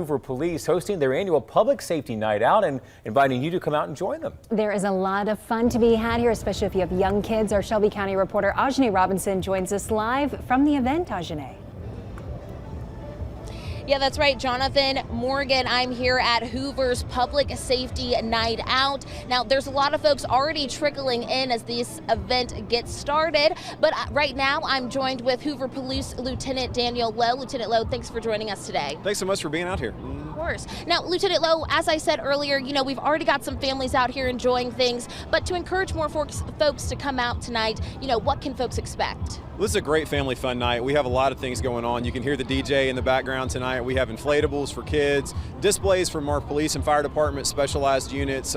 Hoover Police hosting their annual public safety night out and inviting you to come out and join them. There is a lot of fun to be had here, especially if you have young kids. Our Shelby County reporter Ajane Robinson joins us live from the event. Ajane. Yeah, that's right, Jonathan Morgan. I'm here at Hoover's Public Safety Night Out. Now, there's a lot of folks already trickling in as this event gets started, but right now I'm joined with Hoover Police Lieutenant Daniel Lowe. Lieutenant Lowe, thanks for joining us today. Thanks so much for being out here. Of course. Now, Lieutenant Lowe, as I said earlier, we've already got some families out here enjoying things, but to encourage more folks to come out tonight, what can folks expect? Well, this is a great family fun night. We have a lot of things going on. You can hear the DJ in the background tonight. We have inflatables for kids, displays from our police and fire department, specialized units.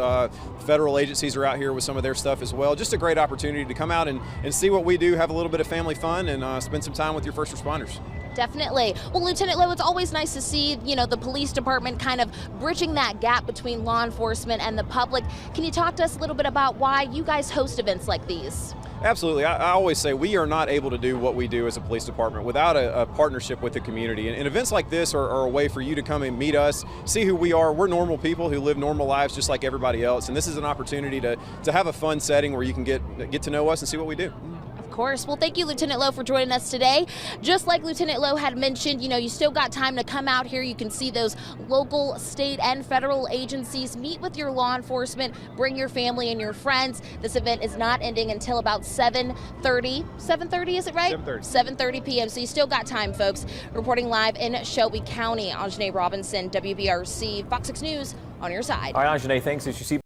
Federal agencies are out here with some of their stuff as well. Just a great opportunity to come out and see what we do, have a little bit of family fun, and spend some time with your first responders. Definitely. Well, Lieutenant Lowe, it's always nice to see, the police department kind of bridging that gap between law enforcement and the public. Can you talk to us a little bit about why you guys host events like these? Absolutely. I always say we are not able to do what we do as a police department without a partnership with the community. And events like this are a way for you to come and meet us, see who we are. We're normal people who live normal lives just like everybody else. And this is an opportunity to have a fun setting where you can get to know us and see what we do. Of course. Well, thank you, Lieutenant Lowe, for joining us today. Just like Lieutenant Lowe had mentioned, you still got time to come out here. You can see those local, state, and federal agencies. Meet with your law enforcement. Bring your family and your friends. This event is not ending until about 7:30. 7:30, is it right? 7:30. 7:30 p.m. So you still got time, folks. Reporting live in Shelby County, Ajane Robinson, WBRC, Fox 6 News, on your side. All right, Ajane, thanks. As you see